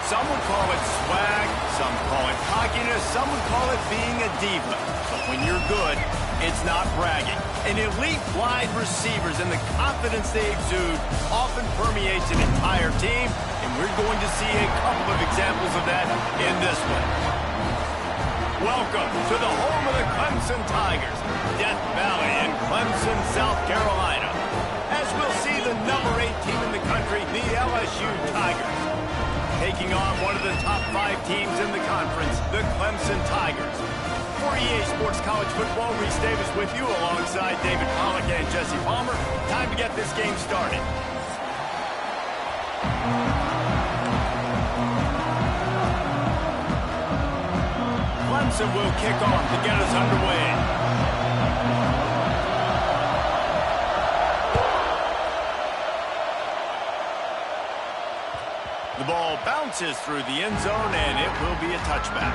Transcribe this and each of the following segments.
Some would call it swag, some call it cockiness, some would call it being a diva. But when you're good, it's not bragging. An elite wide receivers and the confidence they exude often permeates an entire team, and we're going to see a couple of examples of that in this one. Welcome to the home of the Clemson Tigers, Death Valley in Clemson, South Carolina. As we'll see the number 8 team in the country, the LSU Tigers, taking on one of the top 5 teams in the conference, the Clemson Tigers. For EA Sports College Football, Reese Davis with you alongside David Pollack and Jesse Palmer. Time to get this game started. Clemson will kick off to get us underway. The ball bounces through the end zone, and it will be a touchback.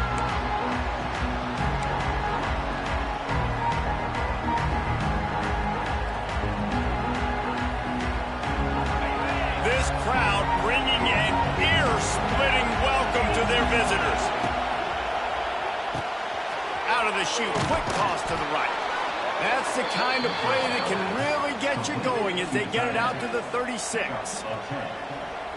This crowd bringing an ear-splitting welcome to their visitors. Out of the chute, quick toss to the right. That's the kind of play that can really get you going as they get it out to the 36.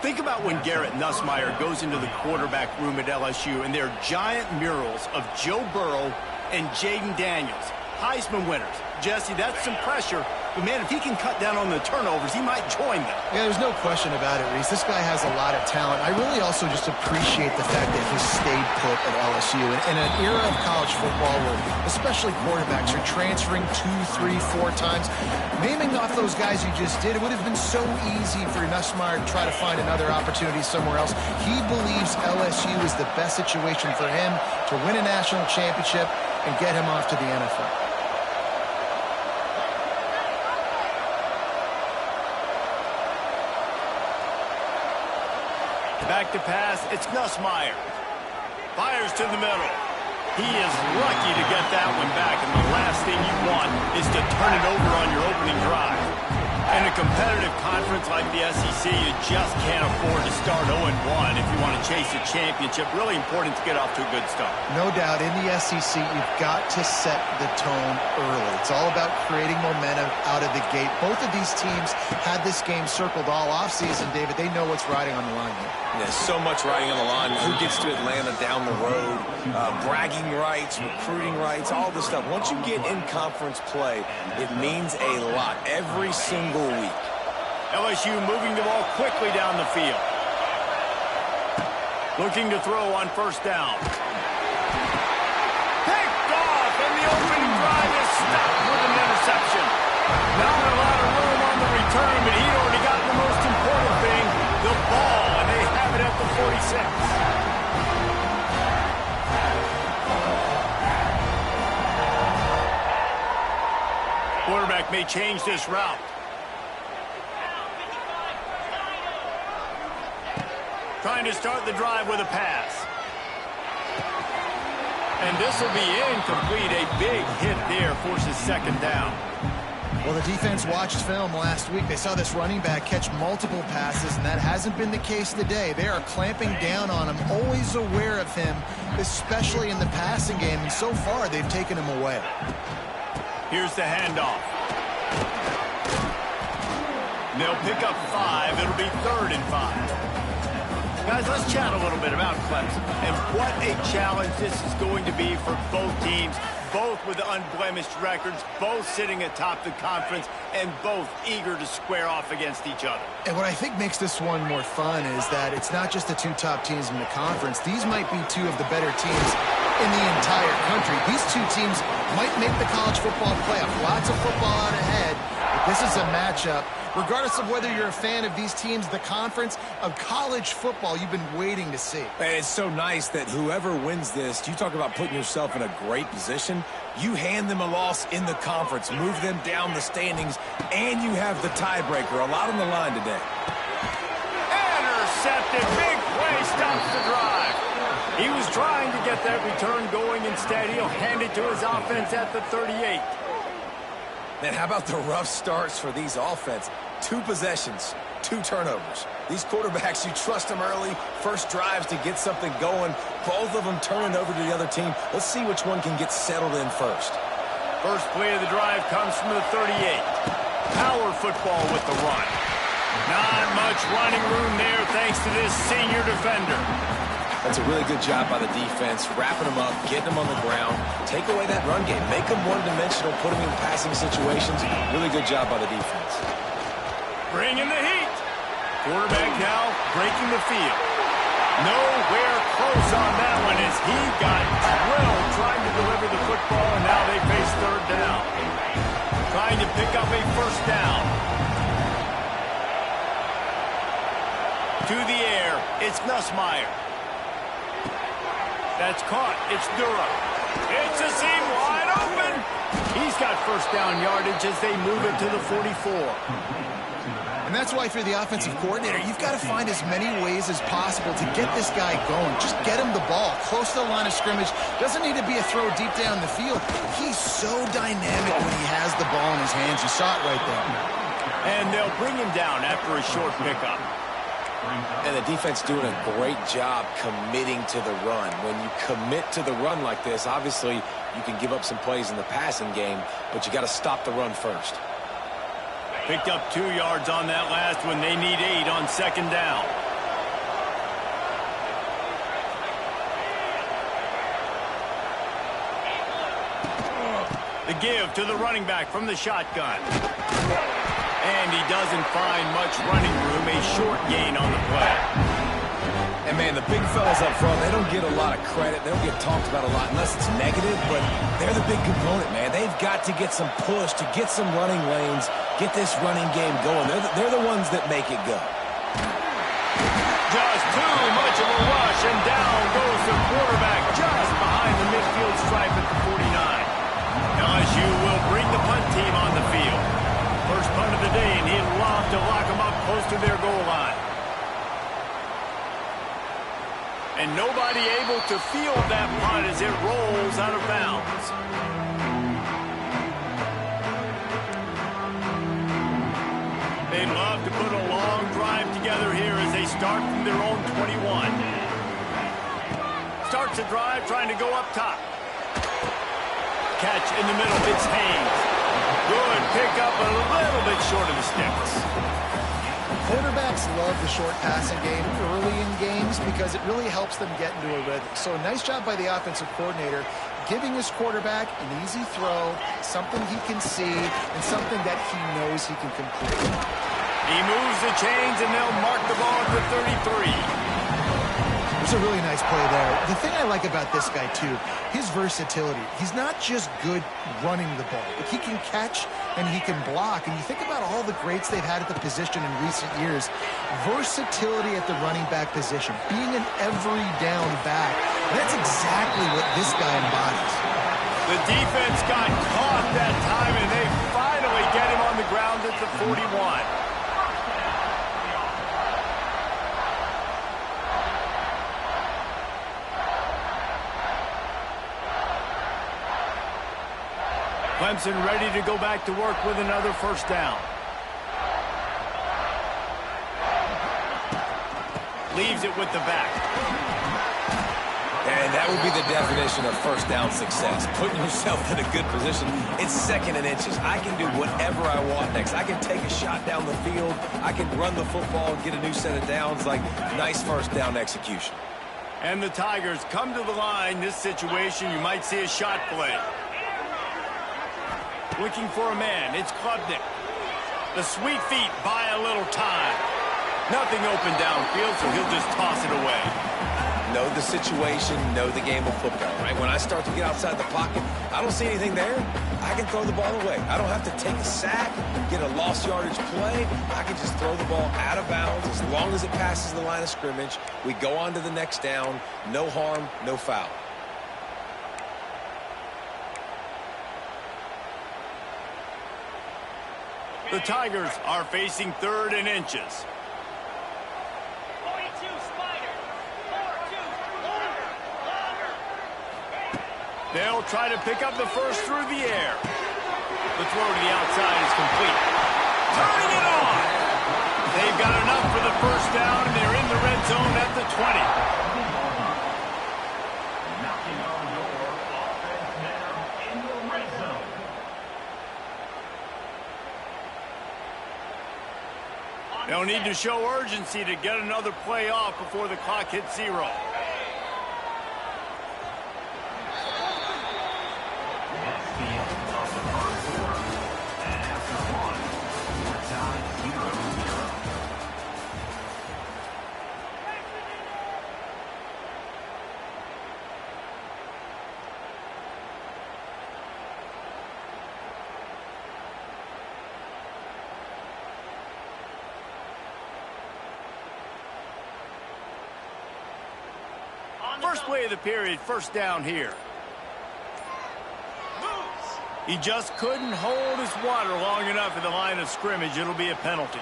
Think about when Garrett Nussmeier goes into the quarterback room at LSU and there are giant murals of Joe Burrow and Jaden Daniels, Heisman winners. Jesse, that's some pressure, but man, if he can cut down on the turnovers, he might join them. Yeah, there's no question about it, Reese. This guy has a lot of talent. I really also just appreciate the fact that he stayed put at LSU. In an era of college football where especially quarterbacks are transferring 2, 3, 4 times, naming off those guys you just did, it would have been so easy for Nussmeier to try to find another opportunity somewhere else. He believes LSU is the best situation for him to win a national championship and get him off to the NFL. Back to pass, it's Nussmeier. Fires to the middle. He is lucky to get that one back, and the last thing you want is to turn it over on your opening drive. In a competitive conference like the SEC, you just can't afford to start 0-1 if you want to chase a championship. Really important to get off to a good start. No doubt, in the SEC, you've got to set the tone early. It's all about creating momentum out of the gate. Both of these teams had this game circled all offseason, David. They know what's riding on the line here. There's so much riding on the line. Who gets to Atlanta down the road, bragging rights, recruiting rights, all this stuff. Once you get in conference play, it means a lot every single week. LSU moving the ball quickly down the field. Looking to throw on first down. Picked off, and the opening drive is stopped with an interception. Not a lot of room on the return, but he'd already gotten the most important thing, the ball, and they have it at the 46. Quarterback may change this route. Trying to start the drive with a pass. And this will be incomplete. A big hit there forces second down. Well, the defense watched film last week. They saw this running back catch multiple passes, and that hasn't been the case today. They are clamping down on him, always aware of him, especially in the passing game, and so far they've taken him away. Here's the handoff. They'll pick up 5. It'll be 3rd and 5. Guys, let's chat a little bit about Clemson and what a challenge this is going to be for both teams, both with unblemished records, both sitting atop the conference, and both eager to square off against each other. And what I think makes this one more fun is that it's not just the 2 top teams in the conference. These might be 2 of the better teams in the entire country. These 2 teams might make the college football playoff. Lots of football out ahead. But this is a matchup, regardless of whether you're a fan of these teams, the conference, of college football you've been waiting to see. And it's so nice that whoever wins this, you talk about putting yourself in a great position, you hand them a loss in the conference, move them down the standings, and you have the tiebreaker. A lot on the line today. Intercepted. Big play stops the drive. He was trying to get that return going. Instead, he'll hand it to his offense at the 38. Man, how about the rough starts for these offense? 2 possessions, 2 turnovers. These quarterbacks, you trust them early, first drives to get something going. Both of them turning over to the other team. Let's see which one can get settled in first. First play of the drive comes from the 38. Power football with the run. Not much running room there thanks to this senior defender. That's a really good job by the defense, wrapping them up, getting them on the ground. Take away that run game. Make them one-dimensional, put them in passing situations. Really good job by the defense. Bring in the heat. Quarterback now breaking the field. Nowhere close on that one as he got drilled trying to deliver the football, and now they face third down. Trying to pick up a first down. To the air, it's Nussmeier. That's caught. It's Durham. It's a seam wide open. He's got first down yardage as they move it to the 44. And that's why if you're the offensive coordinator, you've got to find as many ways as possible to get this guy going. Just get him the ball close to the line of scrimmage. Doesn't need to be a throw deep down the field. He's so dynamic when he has the ball in his hands. You saw it right there. And they'll bring him down after a short pickup. And the defense doing a great job committing to the run. When you commit to the run like this, obviously you can give up some plays in the passing game, but you got to stop the run first. Picked up 2 yards on that last one. They need 8 on second down. The give to the running back from the shotgun. And he doesn't find much running room. A short gain on the play. And, man, the big fellas up front, they don't get a lot of credit. They don't get talked about a lot unless it's negative, but they're the big component, man. They've got to get some push, to get some running lanes, get this running game going. They're the ones that make it go. Just too much of a rush, and down goes the quarterback just behind the midfield stripe at the 49. LSU will bring the punt team on the field. First punt of the day, and he'd love to lock them up close to their goal line. And nobody able to field that punt as it rolls out of bounds. They'd love to put a long drive together here as they start from their own 21. Starts the drive trying to go up top. Catch in the middle, it's Haynes. Good pick up, a little bit short of the sticks. Quarterbacks love the short passing game early in games because it really helps them get into a rhythm. So nice job by the offensive coordinator giving his quarterback an easy throw, something he can see, and something that he knows he can complete. He moves the chains, and they'll mark the ball at the 33. There's a really nice play there. The thing I like about this guy, too, his versatility. He's not just good running the ball, but he can catch and he can block. And you think about all the greats they've had at the position in recent years. Versatility at the running back position, being an every down back. That's exactly what this guy embodies. The defense got caught that time, and they finally get him on the ground at the 41. Clemson ready to go back to work with another first down. Leaves it with the back. And that would be the definition of first down success. Putting yourself in a good position. It's second and inches. I can do whatever I want next. I can take a shot down the field. I can run the football and get a new set of downs. Like, nice first down execution. And the Tigers come to the line. This situation, you might see a shot play. Looking for a man. It's Klubnik. The sweet feet buy a little time. Nothing open downfield, so he'll just toss it away. Know the situation, know the game of football, right? When I start to get outside the pocket, I don't see anything there. I can throw the ball away. I don't have to take a sack, get a lost yardage play. I can just throw the ball out of bounds as long as it passes the line of scrimmage. We go on to the next down. No harm, no foul. The Tigers are facing third and inches. They'll try to pick up the first through the air. The throw to the outside is complete. Turning it on. They've got enough for the first down, and they're in the red zone at the 20. They'll need to show urgency to get another play off before the clock hits 0. First play of the period, first down here. He just couldn't hold his water long enough at the line of scrimmage. It'll be a penalty.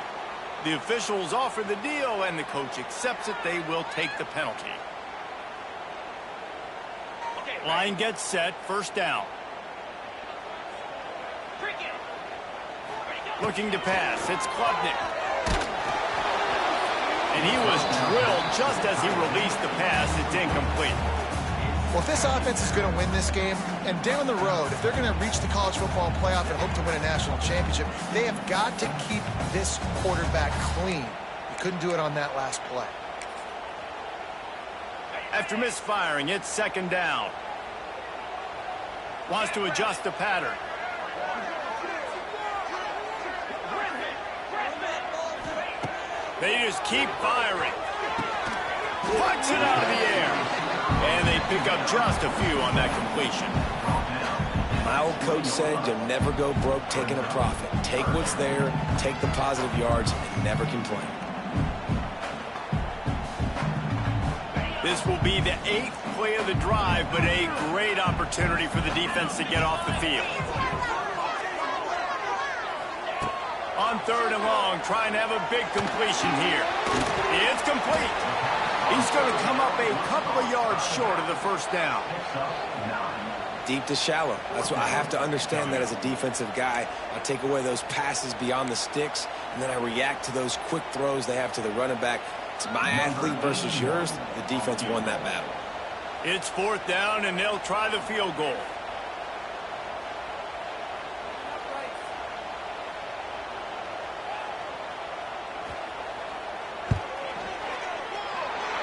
The officials offer the deal, and the coach accepts it. They will take the penalty. Line gets set, first down. Looking to pass, it's Klubnik. And he was drilled just as he released the pass. It's incomplete. Well, if this offense is going to win this game, and down the road, if they're going to reach the college football playoff and hope to win a national championship, they have got to keep this quarterback clean. He couldn't do it on that last play. After misfiring, it's second down. Wants to adjust the pattern. They just keep firing. Puts it out of the air. And they pick up just a few on that completion. My old coach said you'll never go broke taking a profit. Take what's there, take the positive yards, and never complain. This will be the 8th play of the drive, but a great opportunity for the defense to get off the field. On third and long, trying to have a big completion here. It's complete. He's going to come up a couple of yards short of the first down. Deep to shallow. That's what I have to understand that as a defensive guy. I take away those passes beyond the sticks, and then I react to those quick throws they have to the running back. It's my athlete versus yours. The defense won that battle. It's fourth down, and they'll try the field goal.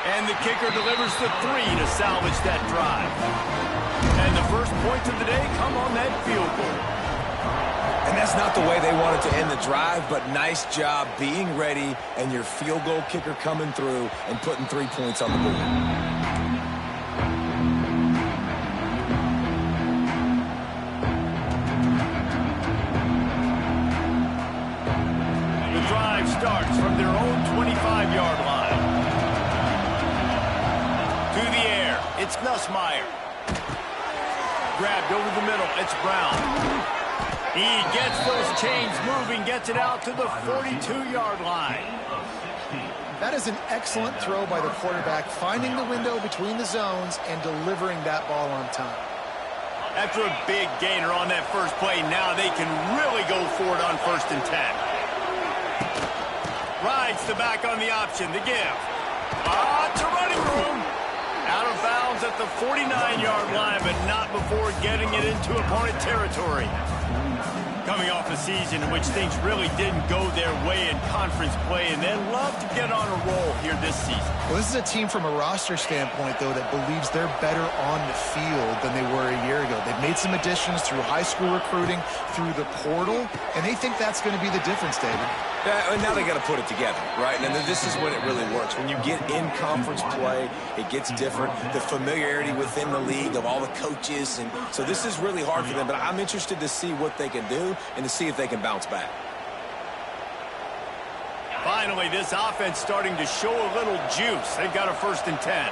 And the kicker delivers the 3 to salvage that drive. And the first points of the day come on that field goal. And that's not the way they wanted to end the drive, but nice job being ready and your field goal kicker coming through and putting 3 points on the board. The drive starts from their own 25-yard line. To the air, it's Nussmeier. Grabbed over the middle, it's Brown. He gets those chains moving, gets it out to the 42-yard line. That is an excellent throw by the quarterback, finding the window between the zones and delivering that ball on time. After a big gainer on that first play, now they can really go for it on 1st and 10. Rides the back on the option, the give. It's a running room. Out of bounds at the 49-yard line, but not before getting it into opponent territory. Coming off a season in which things really didn't go their way in conference play, and they'd love to get on a roll here this season. Well, this is a team from a roster standpoint, though, that believes they're better on the field than they were a year ago. They've made some additions through high school recruiting, through the portal, and they think that's going to be the difference, David. Yeah, and now they got to put it together, right? And this is when it really works. When you get in conference play, it gets different. The familiarity within the league of all the coaches, and so this is really hard for them. But I'm interested to see what they can do and to see if they can bounce back. Finally, this offense starting to show a little juice. They've got a 1st and 10.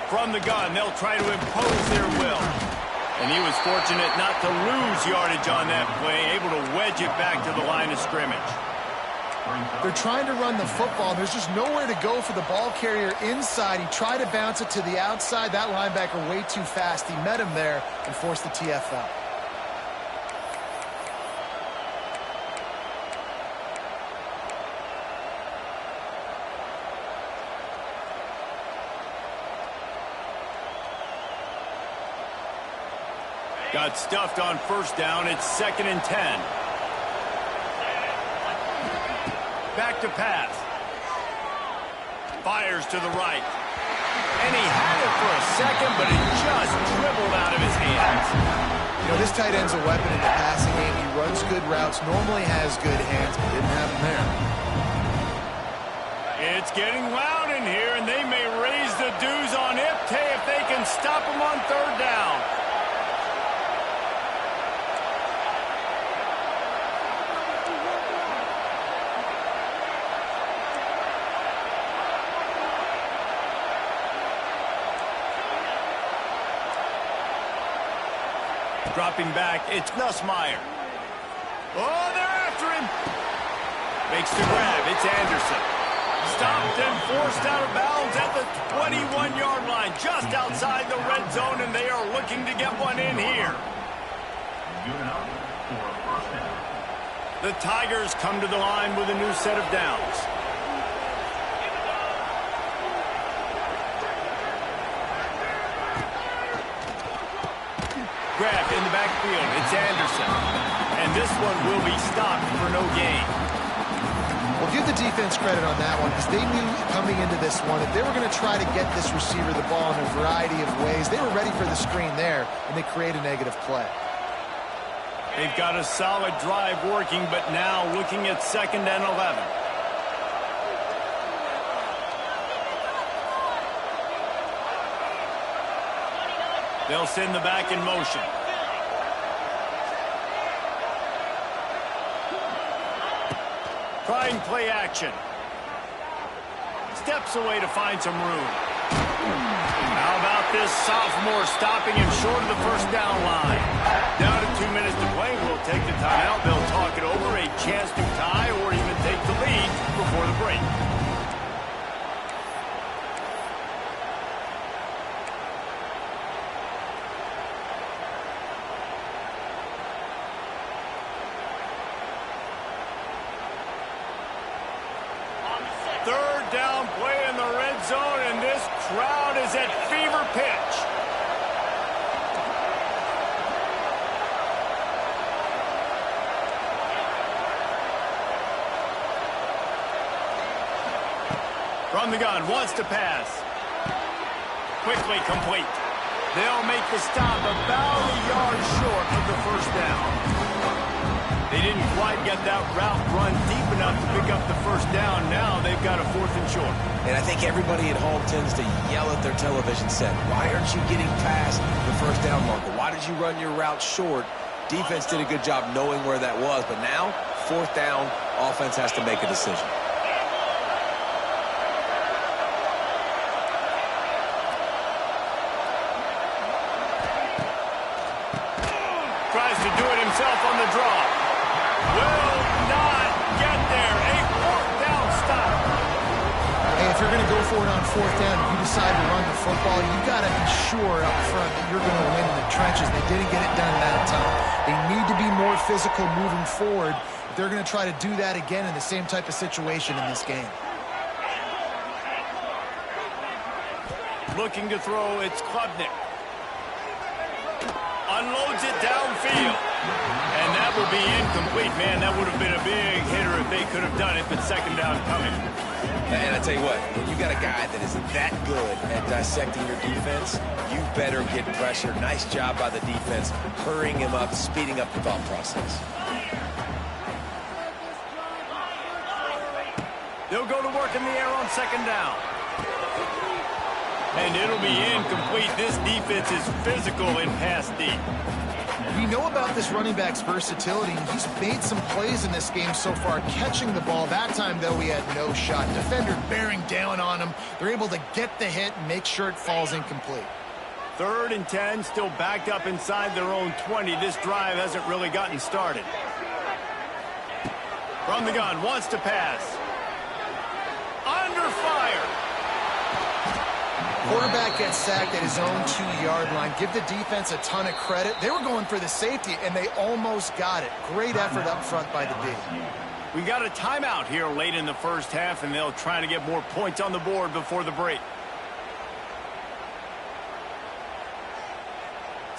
From the gun, they'll try to impose their will. And he was fortunate not to lose yardage on that play, able to wedge it back to the line of scrimmage. They're trying to run the football. There's just nowhere to go for the ball carrier inside. He tried to bounce it to the outside. That linebacker way too fast. He met him there and forced the TFL. Got stuffed on first down. It's 2nd and 10. Back to pass. Fires to the right. And he had it for a second, but it just dribbled out of his hands. You know, this tight end's a weapon in the passing game. He runs good routes, normally has good hands, but didn't happen there. It's getting loud in here, and they may raise the dues on Ipte if they can stop him on 3rd down. Dropping back, it's Nussmeier. Oh, they're after him. Makes the grab, it's Anderson. Stopped and forced out of bounds at the 21-yard line, just outside the red zone, and they are looking to get one in here. The Tigers come to the line with a new set of downs. Grab in the backfield. It's Anderson. And this one will be stopped for no gain. Well, give the defense credit on that one because they knew coming into this one that they were going to try to get this receiver the ball in a variety of ways. They were ready for the screen there, and they create a negative play. They've got a solid drive working, but now looking at 2nd and 11. They'll send the back in motion. Trying play action. Steps away to find some room. How about this sophomore stopping him short of the 1st down line? Down to 2 minutes to play. We'll take the timeout. They'll talk it over. A chance to tie or even take the lead before the break. Down play in the red zone, and this crowd is at fever pitch. From the gun, wants to pass. Quickly complete. They'll make the stop about a yard short of the 1st down. They didn't quite get that route run deep enough to pick up the 1st down. Now they've got a 4th and short. And I think everybody at home tends to yell at their television set. Why aren't you getting past the 1st down marker? Why did you run your route short? Defense did a good job knowing where that was. But now, 4th down, offense has to make a decision. Tries to do it himself on the draw. Will not get there. A 4th down stop. Hey, if you're going to go for it on 4th down, if you decide to run the football, you got to be sure up front that you're going to win in the trenches. They didn't get it done that time. They need to be more physical moving forward if they're going to try to do that again in the same type of situation in this game. Looking to throw, it's Klubnik. Unloads it downfield. And that will be incomplete. Man, that would have been a big hitter if they could have done it, but 2nd down coming. And I tell you what, when you got a guy that is that good at dissecting your defense, you better get pressure. Nice job by the defense, hurrying him up, speeding up the thought process. They'll go to work in the air on 2nd down. And it'll be incomplete. This defense is physical in pass deep. We know about this running back's versatility, and he's made some plays in this game so far, catching the ball. That time, though, he had no shot. Defender bearing down on him. They're able to get the hit and make sure it falls incomplete. 3rd and 10, still backed up inside their own 20. This drive hasn't really gotten started. From the gun, wants to pass. Under fire. Quarterback gets sacked at his own 2-yard line. Give the defense a ton of credit. They were going for the safety, and they almost got it. Great effort up front by the D. We got a timeout here late in the 1st half, and they'll try to get more points on the board before the break.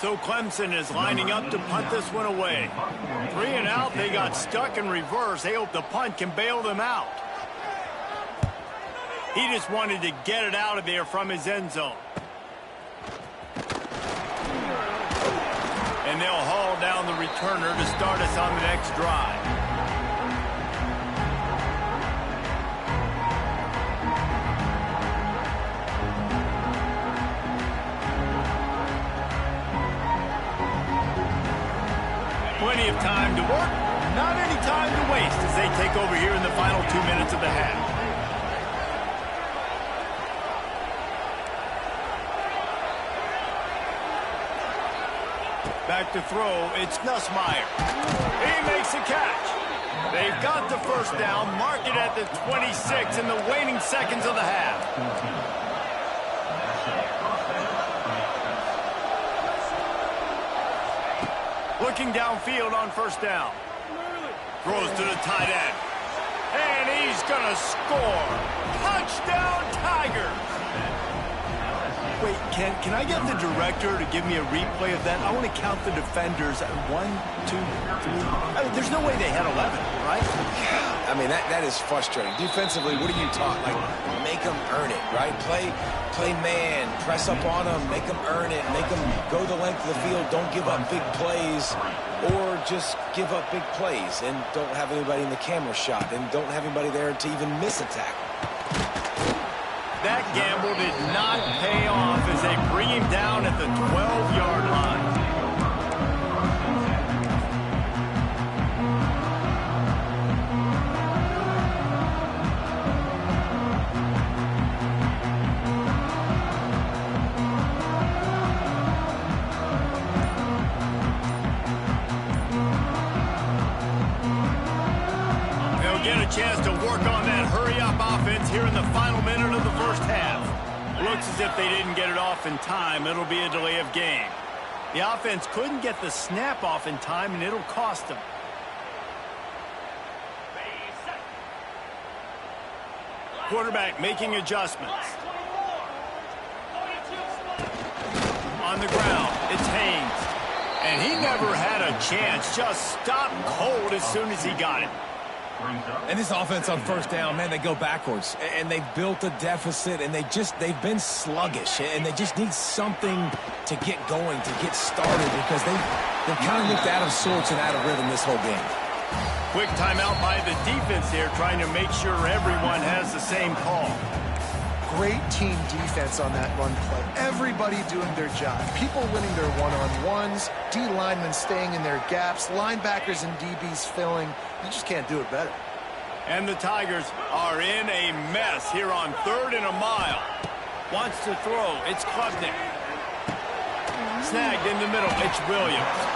So Clemson is lining up to punt this one away. 3 and out, they got stuck in reverse. They hope the punt can bail them out. He just wanted to get it out of there from his end zone. And they'll haul down the returner to start us on the next drive. Plenty of time to work, not any time to waste as they take over here in the final 2 minutes of the half. Back to throw, it's Nussmeier. He makes a catch. They've got the first down, mark it at the 26 in the waning seconds of the half. Looking downfield on first down. Throws to the tight end. And he's going to score. Touchdown, Tigers. Wait, can I get the director to give me a replay of that? I want to count the defenders. 1, 2, 3. I mean, there's no way they had 11, right? I mean, that is frustrating. Defensively, what are you taught? Like, make them earn it, right? Play man, press up on them, make them earn it, make them go the length of the field, don't give up big plays, or just give up big plays and don't have anybody in the camera shot and don't have anybody there to even miss a tackle. That gamble did not pay off as they bring him down at the 12-yard line. Chance to work on that hurry-up offense here in the final minute of the first half. Looks as if they didn't get it off in time. It'll be a delay of game. The offense couldn't get the snap off in time, and it'll cost them. Quarterback making adjustments. On the ground, it's Haynes. And he never had a chance. Just stopped cold as soon as he got it. And this offense on first down, man, they go backwards. And they've built a deficit, and they've been sluggish. And they just need something to get going, to get started, because they've kind of looked out of sorts and out of rhythm this whole game. Quick timeout by the defense here, trying to make sure everyone has the same call. Great team defense on that run play. Everybody doing their job. People winning their one-on-ones, D linemen staying in their gaps, linebackers and DBs filling. You just can't do it better. And the Tigers are in a mess here on 3rd and a mile. Wants to throw. It's Klubnik. Snagged in the middle. It's Williams.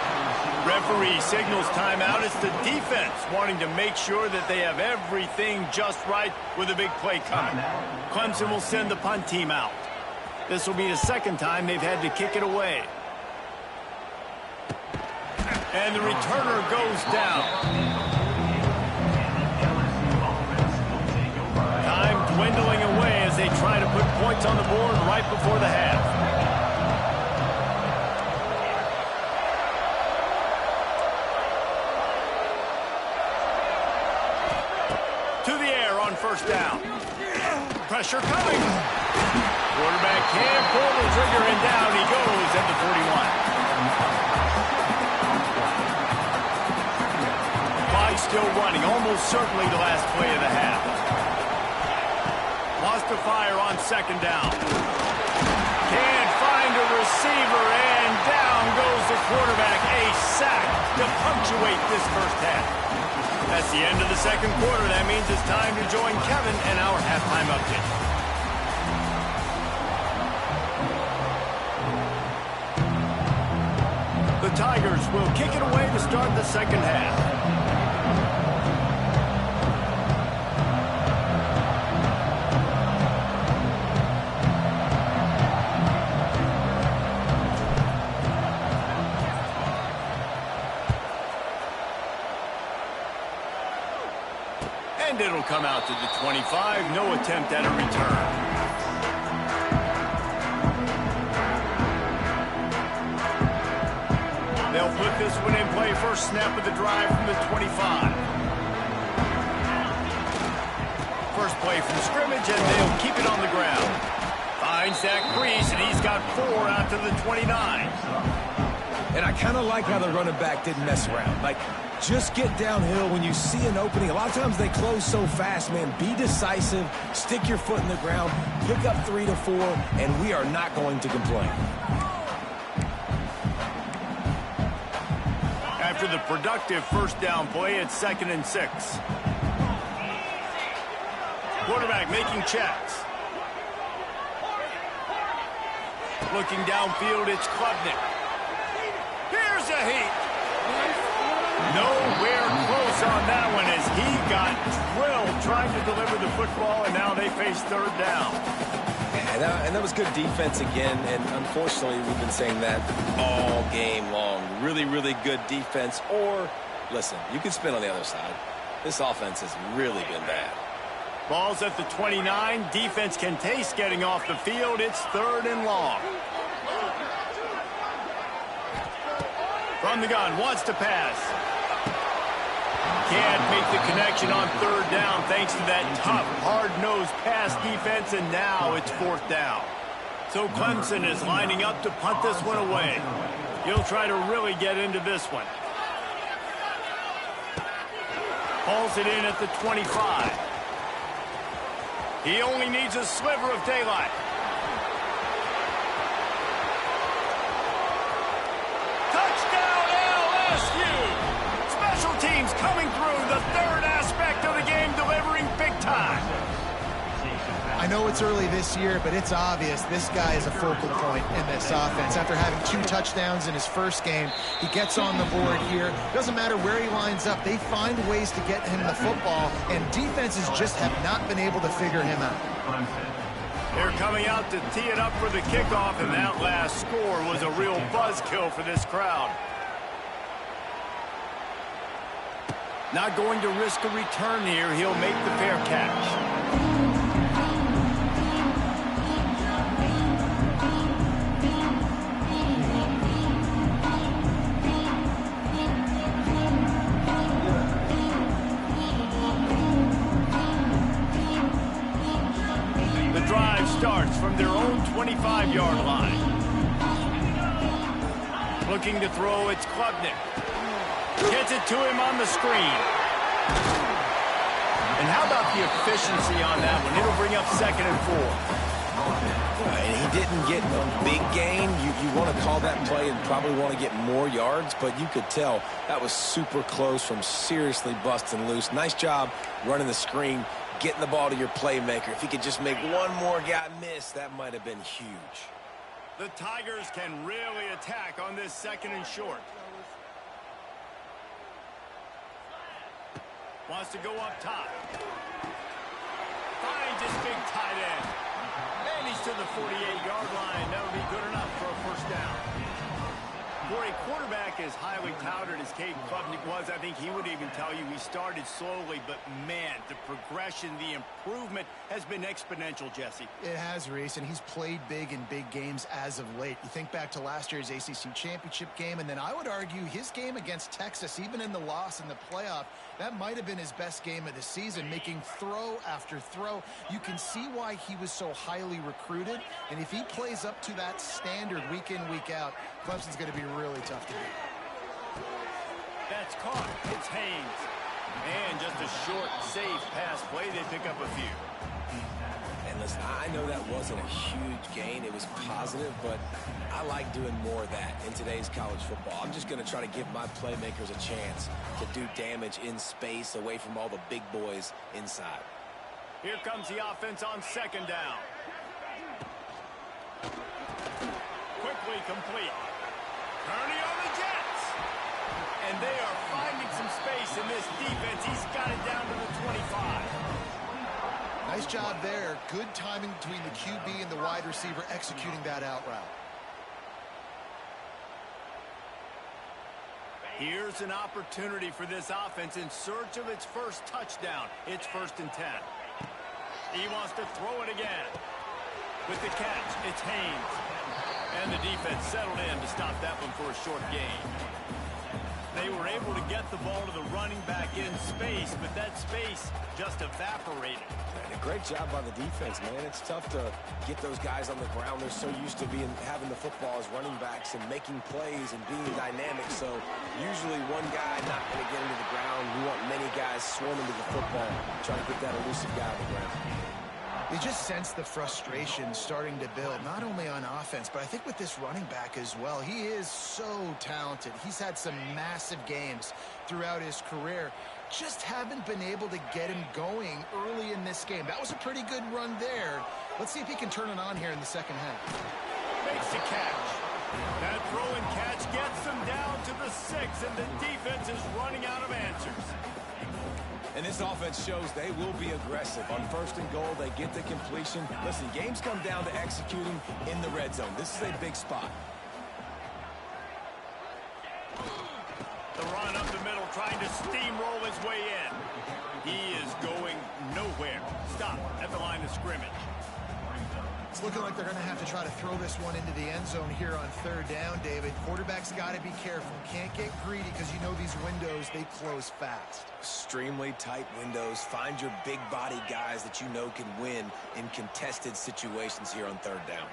Referee signals timeout. It's the defense wanting to make sure that they have everything just right with a big play coming. Clemson will send the punt team out. This will be the second time they've had to kick it away. And the returner goes down. Time dwindling away as they try to put points on the board right before the half. First down. Pressure coming. Quarterback can't pull the trigger, and down he goes at the 41. Clock still running, almost certainly the last play of the half. Lost to fire on second down. Can't find a receiver, and down goes the quarterback. A sack to punctuate this first half. That's the end of the second quarter. That means it's time to join Kevin and our halftime update. The Tigers will kick it away to start the second half. And it'll come out to the 25. No attempt at a return. put this one in play. First snap of the drive from the 25. First play from scrimmage, and they'll keep it on the ground. Finds that crease, and he's got 4 out to the 29. And I kind of like how the running back didn't mess around. Like, just get downhill when you see an opening. A lot of times they close so fast, man. Be decisive, stick your foot in the ground, pick up 3 to 4, and we are not going to complain. After the productive first down play, it's 2nd and 6. Quarterback making checks. Looking downfield, it's Klubnik. Here's a heat. Nowhere close on that one as he got drilled trying to deliver the football, and now they face 3rd down. And that was good defense again, and unfortunately we've been saying that all game long. Really, really good defense. Or, listen, you can spin on the other side. This offense has really been bad. Ball's at the 29. Defense can taste getting off the field. It's 3rd and long. From the gun, wants to pass. Can't make the connection on 3rd down thanks to that tough, hard-nosed pass defense, and now it's 4th down. So Clemson is lining up to punt this one away. He'll try to really get into this one. Hauls it in at the 25. He only needs a sliver of daylight. Touchdown, LSU! Special teams coming through, the 3rd aspect of the game, delivering big time. I know it's early this year, but it's obvious this guy is a focal point in this offense. After having 2 touchdowns in his first game, he gets on the board here. Doesn't matter where he lines up, they find ways to get him the football, and defenses just have not been able to figure him out. They're coming out to tee it up for the kickoff, and that last score was a real buzzkill for this crowd. Not going to risk a return here. He'll make the fair catch. Starts from their own 25-yard line. Looking to throw, it's Klubnik. Gets it to him on the screen. And how about the efficiency on that one? It'll bring up 2nd and 4. And he didn't get a big gain. You want to call that play and probably want to get more yards, but you could tell that was super close from seriously busting loose. Nice job running the screen, getting the ball to your playmaker. If he could just make one more guy miss, that might have been huge. The Tigers can really attack on this 2nd and short. Wants to go up top. Finds his big tight end. And he's to the 48-yard line. That'll be good enough for a 1st down. For a quarterback as highly touted as Cade Klubnik was, I think he would even tell you he started slowly, but man, the progression, the improvement has been exponential, Jesse. It has, Reese, and he's played big in big games as of late. You think back to last year's ACC championship game, and then I would argue his game against Texas, even in the loss in the playoff, that might have been his best game of the season, making throw after throw. You can see why he was so highly recruited, and if he plays up to that standard week in, week out, Clemson's going to be really tough to beat. That's caught. It's Haynes. And just a short, safe pass play. They pick up a few. And listen, I know that wasn't a huge gain. It was positive, but I like doing more of that in today's college football. I'm just going to try to give my playmakers a chance to do damage in space away from all the big boys inside. Here comes the offense on 2nd down. Quickly complete. Kearney on the Jets. And they are finding some space in this defense. He's got it down to the 25. Nice job there. Good timing between the QB and the wide receiver executing that out route. Here's an opportunity for this offense in search of its first touchdown. It's 1st and 10. He wants to throw it again. With the catch, it's Haynes. And the defense settled in to stop that one for a short gain. They were able to get the ball to the running back in space, but that space just evaporated. And a great job by the defense, man. It's tough to get those guys on the ground. They're so used to having the football as running backs and making plays and being dynamic. So usually one guy not going to get into the ground. You want many guys swarming to the football, trying to get that elusive guy on the ground. You just sense the frustration starting to build, not only on offense, but I think with this running back as well. He is so talented. He's had some massive games throughout his career. Just haven't been able to get him going early in this game. That was a pretty good run there. Let's see if he can turn it on here in the second half. Makes the catch. That throw and catch gets them down to the 6, and the defense is running out of answers. And this offense shows they will be aggressive. On 1st and goal, they get the completion. Listen, games come down to executing in the red zone. This is a big spot. The run up the middle, trying to steamroll his way in. He is going nowhere. Stop at the line of scrimmage. It's looking like they're going to have to try to throw this one into the end zone here on 3rd down, David. Quarterback's got to be careful. Can't get greedy because you know these windows, they close fast. Extremely tight windows. Find your big body guys that you know can win in contested situations here on 3rd down.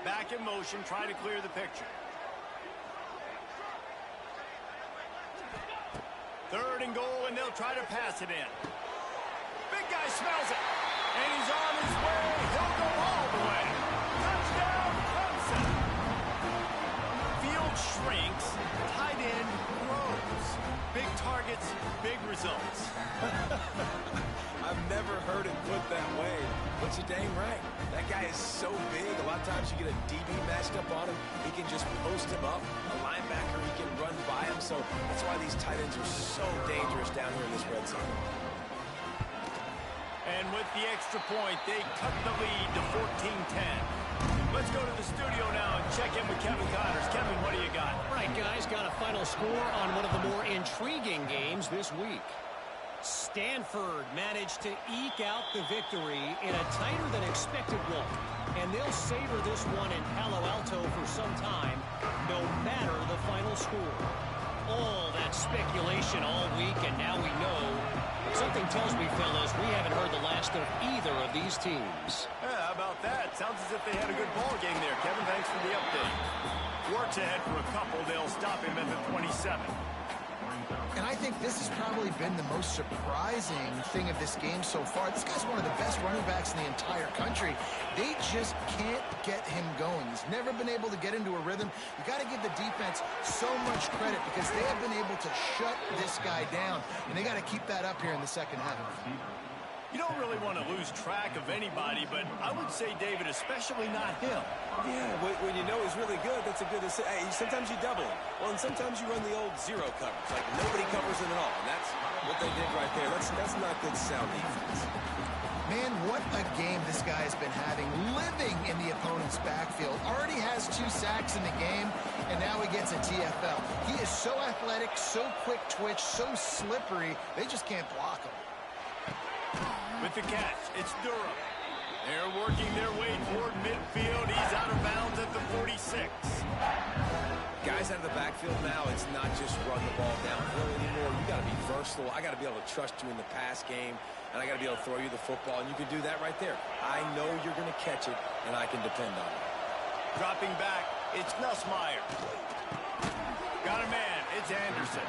Back in motion, try to clear the picture. 3rd and goal, and they'll try to pass it in. Big guy smells it, and he's on his way. He'll go all the way. Touchdown, Clemson. Field shrinks, tight end grows. Big targets, big results. I've never heard it put that way, but you're dang right. That guy is so big. A lot of times you get a DB matched up on him. He can just post him up. A linebacker, he can run by him. So that's why these tight ends are so dangerous down here in this red zone. And with the extra point, they cut the lead to 14-10. Let's go to the studio now and check in with Kevin Connors. Kevin, what do you got? All right, guys, got a final score on one of the more intriguing games this week. Stanford managed to eke out the victory in a tighter than expected one. And they'll savor this one in Palo Alto for some time, no matter the final score. All that speculation all week, and now we know. Something tells me, fellas, we haven't heard the last of either of these teams. Yeah, how about that? Sounds as if they had a good ball game there. Kevin, thanks for the update. Works ahead for a couple. They'll stop him at the 27. And I think this has probably been the most surprising thing of this game so far. This guy's one of the best running backs in the entire country. They just can't get him going. He's never been able to get into a rhythm. You got to give the defense so much credit because they have been able to shut this guy down. And they got to keep that up here in the second half. You don't really want to lose track of anybody, but I would say, David, especially not him. Yeah, when you know he's really good, that's a good decision. Hey, sometimes you double him. Well, and sometimes you run the old zero coverage. Like, nobody covers him at all. And that's what they did right there. That's not good sound defense. Man, what a game this guy has been having, living in the opponent's backfield. Already has 2 sacks in the game, and now he gets a TFL. He is so athletic, so quick twitch, so slippery, they just can't block him. With the catch, it's Durham. They're working their way toward midfield. He's out of bounds at the 46. Guys out of the backfield now, it's not just run the ball downhill anymore. You got to be versatile. I got to be able to trust you in the pass game, and I got to be able to throw you the football, and you can do that right there. I know you're going to catch it, and I can depend on it. Dropping back, it's Nussmeier. Got a man, it's Anderson.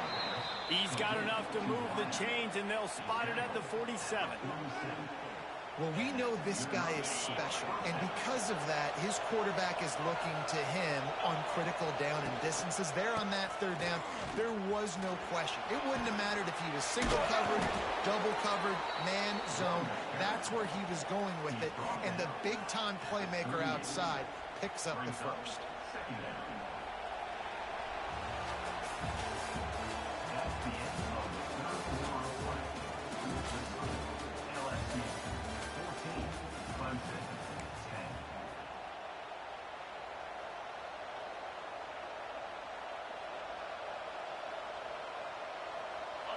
He's got enough to move the chains, and they'll spot it at the 47. Well, we know this guy is special, and because of that, his quarterback is looking to him on critical down and distances. There on that 3rd down, there was no question. It wouldn't have mattered if he was single covered, double covered, man, zone. That's where he was going with it, and the big-time playmaker outside picks up the first.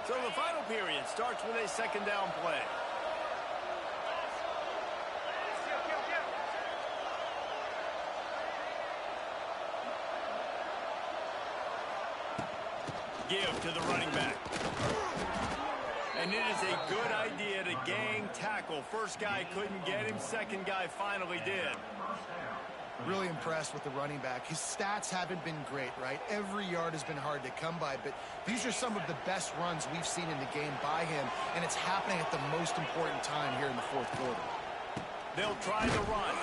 So the final period starts with a 2nd down play. give to the running back. And it is a good idea to gang tackle. First guy couldn't get him. Second guy finally did. Really impressed with the running back. His stats haven't been great, right? Every yard has been hard to come by, but these are some of the best runs we've seen in the game by him, and it's happening at the most important time here in the fourth quarter. They'll try the run,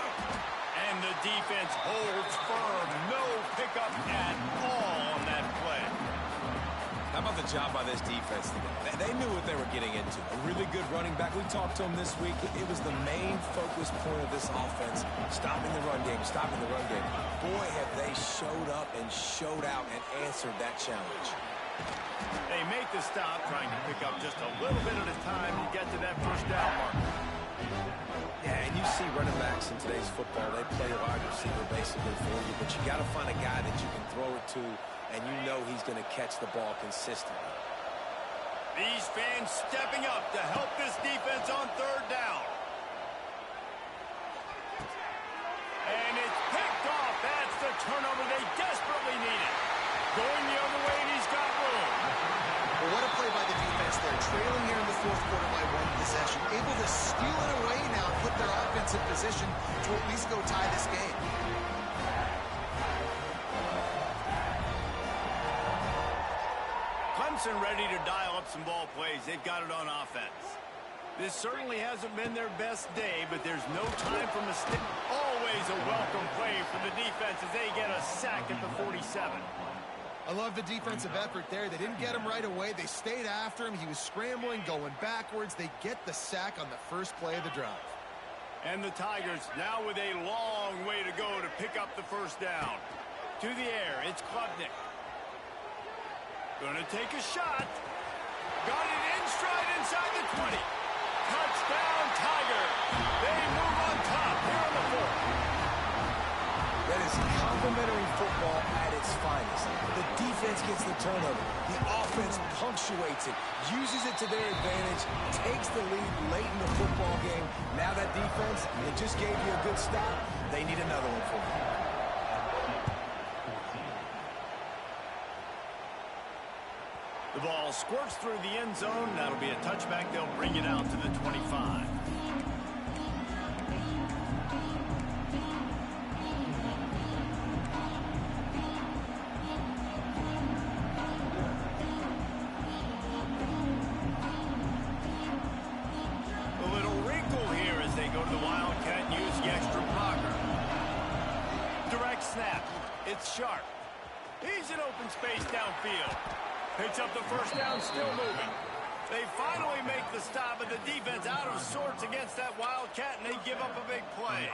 and the defense holds firm. No pickup at all on that play. How about the job by this defense today? They knew what they were getting into. A really good running back. We talked to him this week. It was the main focus point of this offense, stopping the run game, stopping the run game. Boy, have they showed up and showed out and answered that challenge. They make the stop, trying to pick up just a little bit at a time to get to that first down mark. Yeah, and you see running backs in today's football, they play wide receiver basically for you, but you got to find a guy that you can throw it to, and you know he's going to catch the ball consistently. These fans stepping up to help this defense on third down. And it's picked off. That's the turnover they desperately needed. Going the other way, and he's got room. Well, what a play by the defense there. Trailing here in the fourth quarter by one possession. Able to steal it away now and put their offense in position to at least go tie this game. Clemson ready to dial up some ball plays. They've got it on offense. This certainly hasn't been their best day, but there's no time for mistake. Always a welcome play for the defense as they get a sack at the 47. I love the defensive effort there. They didn't get him right away. They stayed after him. He was scrambling, going backwards. They get the sack on the first play of the drive. And the Tigers now with a long way to go to pick up the first down. To the air, it's Klubnik. Gonna take a shot. Got it in stride inside the 20. Touchdown, Tiger. They move on top here in the fourth. That is complimentary football at its finest. The defense gets the turnover. The offense punctuates it, uses it to their advantage, takes the lead late in the football game. Now that defense, it just gave you a good stop. They need another one for you. The ball squirts through the end zone. That'll be a touchback. They'll bring it out to the 25. A little wrinkle here as they go to the Wildcat and use the extra blocker. Direct snap. It's Sharp. He's in open space downfield. Picks up the first down, still moving. They finally make the stop, but the defense out of sorts against that Wildcat, and they give up a big play.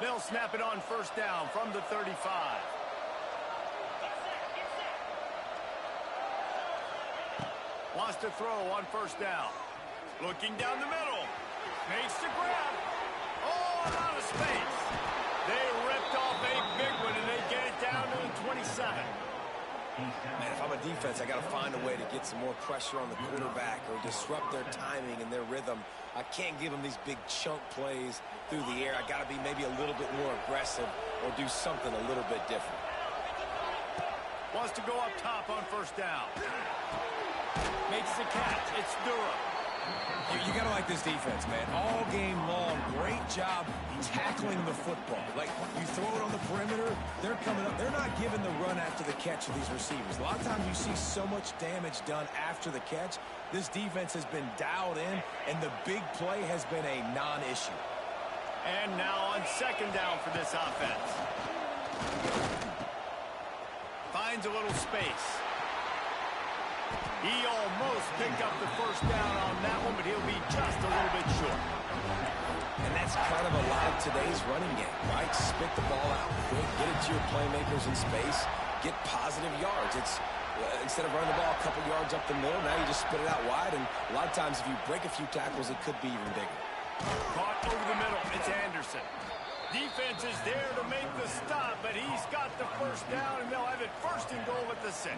They'll snap it on first down from the 35. Wants to throw on first down. Looking down the middle. Makes the grab. Oh, a lot of space. They ripped off a big one, and they get it down to the 27. Man, if I'm a defense, I got to find a way to get some more pressure on the quarterback or disrupt their timing and their rhythm. I can't give them these big chunk plays through the air. I got to be maybe a little bit more aggressive or do something a little bit different. Wants to go up top on first down. Makes the catch. It's Durham. You got to like this defense, man. All game long, great job tackling the football. Like, you throw it on the perimeter, they're coming up. They're not giving the run after the catch of these receivers. A lot of times you see so much damage done after the catch. This defense has been dialed in, and the big play has been a non-issue. And now on second down for this offense. Finds a little space. He almost picked up the first down on that one, but he'll be just a little bit short. And that's kind of a lot of today's running game, right? Spit the ball out quick, get it to your playmakers in space, get positive yards. It's instead of running the ball a couple yards up the middle, now you just spit it out wide, and a lot of times if you break a few tackles, it could be even bigger. Caught over the middle. It's Anderson. Defense is there to make the stop, but he's got the first down, and they'll have it first and goal at the 6.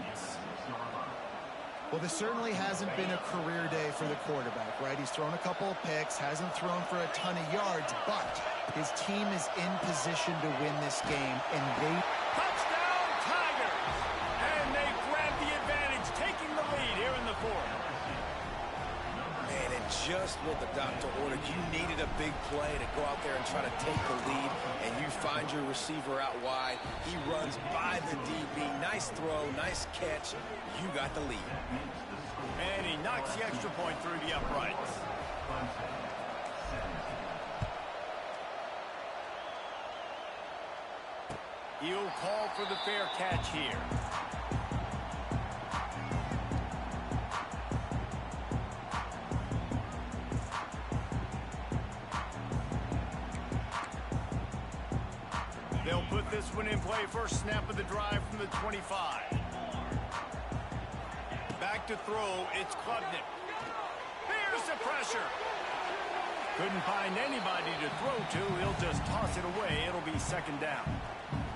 Well, this certainly hasn't been a career day for the quarterback, right? He's thrown a couple of picks, hasn't thrown for a ton of yards, but his team is in position to win this game, and they... Touchdown, Tigers! And they grab the advantage, taking the lead here in the fourth. Man, and just what the doctor ordered. You needed a big play to go out there and try to take the lead, and you find your receiver out wide. He runs by the DB. Nice throw, nice catch. You got the lead. And he knocks the extra point through the uprights. He'll call for the fair catch here. They'll put this one in play. First snap of the drive from the 25. Back to throw. It's Klubnik. Here's the pressure. Couldn't find anybody to throw to. He'll just toss it away. It'll be second down.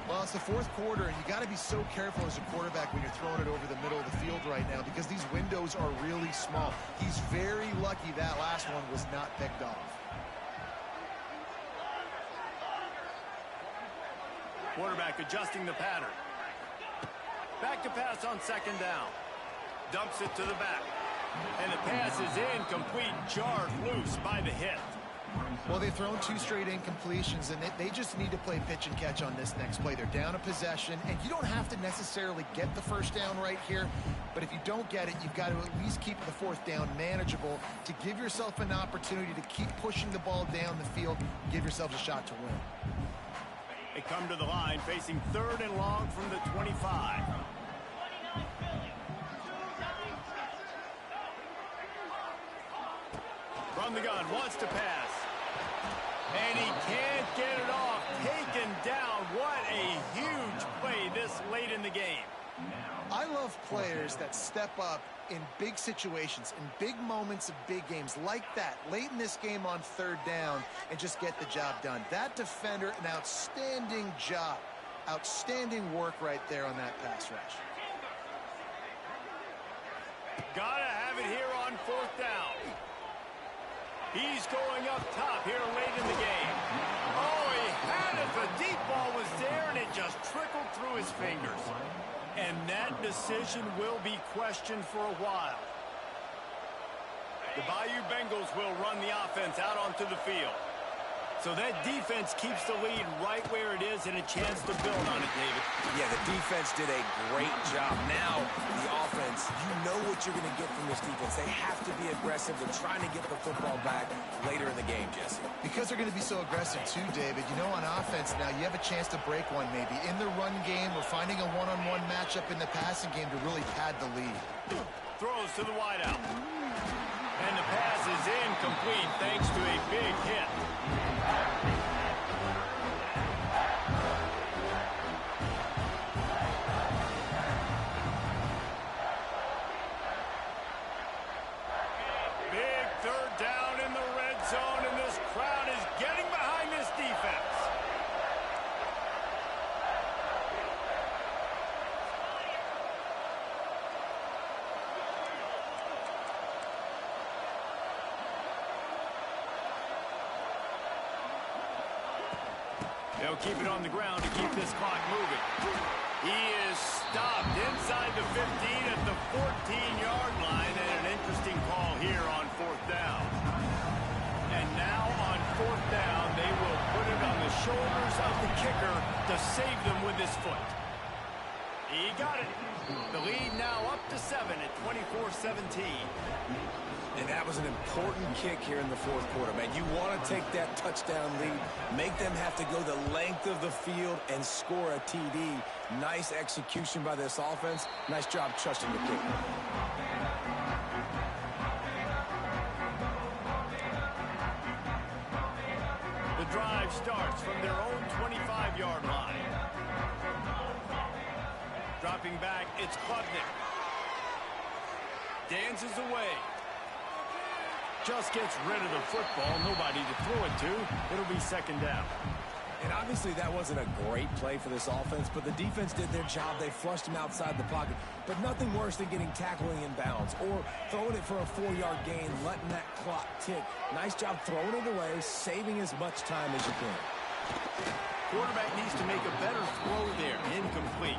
Well, it's the fourth quarter, and you got to be so careful as a quarterback when you're throwing it over the middle of the field right now because these windows are really small. He's very lucky that last one was not picked off. Quarterback adjusting the pattern. Back to pass on second down. Dumps it to the back. And the pass is incomplete, jarred loose by the hit. Well, they've thrown 2 straight incompletions, and they just need to play pitch and catch on this next play. They're down a possession, and you don't have to necessarily get the first down right here, but if you don't get it, you've got to at least keep the fourth down manageable to give yourself an opportunity to keep pushing the ball down the field, give yourselves a shot to win. They come to the line facing third and long from the 25. From the gun, wants to pass. And he can't get it off. Taken down. What a huge play this late in the game. I love players that step up in big situations, in big moments of big games like that, late in this game on third down, and just get the job done. That defender, an outstanding job. Outstanding work right there on that pass rush. Gotta have it here on fourth down. He's going up top here late in the game. Oh, he had it. The deep ball was there, and it just trickled through his fingers. And that decision will be questioned for a while. The Bayou Bengals will run the offense out onto the field. So that defense keeps the lead right where it is and a chance to build on it, David. Yeah, the defense did a great job. Now, the offense, you know what you're going to get from this defense. They have to be aggressive. They're trying to get the football back later in the game, Jesse. Because they're going to be so aggressive too, David. You know, on offense now, you have a chance to break one maybe. In the run game or finding a one-on-one matchup in the passing game to really pad the lead. Throws to the wideout. And the pass is incomplete thanks to a big hit. Big third down in the red zone, and this crowd is getting behind this defense. They'll keep it on the ground to keep this clock moving. He is stopped inside the 15 at the 14-yard line, and an interesting call here on fourth down. And now on fourth down, they will put it on the shoulders of the kicker to save them with his foot. He got it. The lead now up to 7 at 24-17. And that was an important kick here in the fourth quarter, man. You want to take that touchdown lead, make them have to go the length of the field and score a TD. Nice execution by this offense. Nice job trusting the kicker. The drive starts from their own 25-yard line. Dropping back, it's Klubnik. Dances away. Just gets rid of the football. Nobody to throw it to. It'll be second down. And obviously that wasn't a great play for this offense, but the defense did their job. They flushed him outside the pocket. But nothing worse than getting tackling in bounds or throwing it for a 4-yard gain, letting that clock tick. Nice job throwing it away, saving as much time as you can. Quarterback needs to make a better throw there. Incomplete.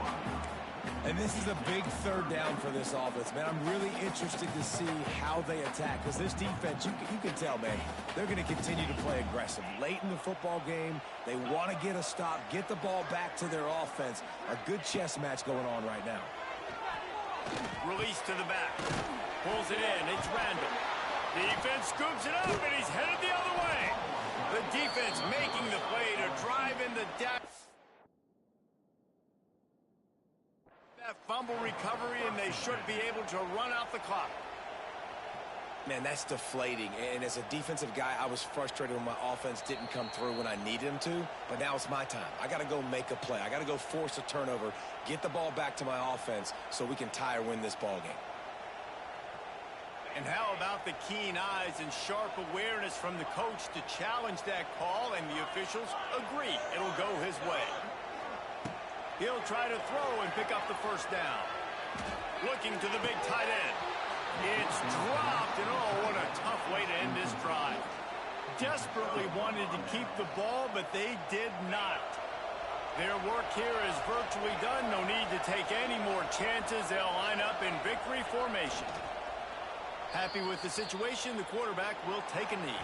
And this is a big third down for this offense, man. I'm really interested to see how they attack, because this defense, you can tell, man, they're going to continue to play aggressive. Late in the football game, they want to get a stop, get the ball back to their offense. A good chess match going on right now. Release to the back. Pulls it in. It's Randall. Defense scoops it up, and he's headed the other way. The defense making the play to drive in the depth. That fumble recovery, and they should be able to run out the clock. Man, that's deflating. And as a defensive guy, I was frustrated when my offense didn't come through when I needed him to. But now it's my time. I got to go make a play. I got to go force a turnover, get the ball back to my offense so we can tie or win this ball game. And how about the keen eyes and sharp awareness from the coach to challenge that call, and the officials agree it'll go his way. He'll try to throw and pick up the first down. Looking to the big tight end. It's dropped, and oh, what a tough way to end this drive. Desperately wanted to keep the ball, but they did not. Their work here is virtually done. No need to take any more chances. They'll line up in victory formation. Happy with the situation, the quarterback will take a knee.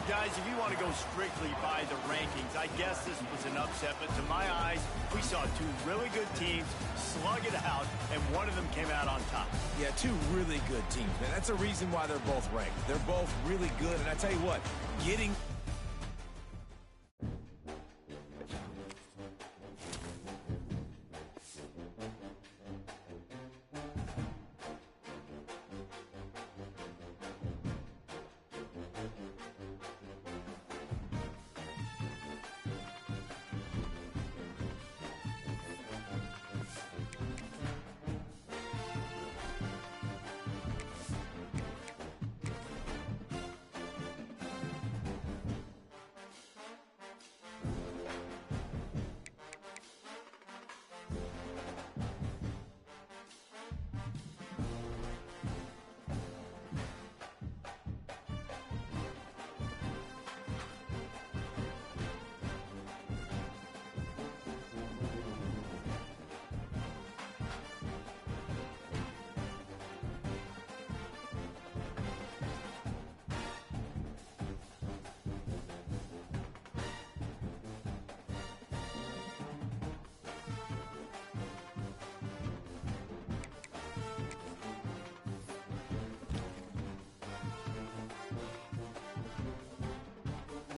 Guys, if you want to go strictly by the rankings, I guess this was an upset, but to my eyes, we saw two really good teams slug it out, and one of them came out on top. Yeah, two really good teams, man. That's a reason why they're both ranked. They're both really good, and I tell you what, getting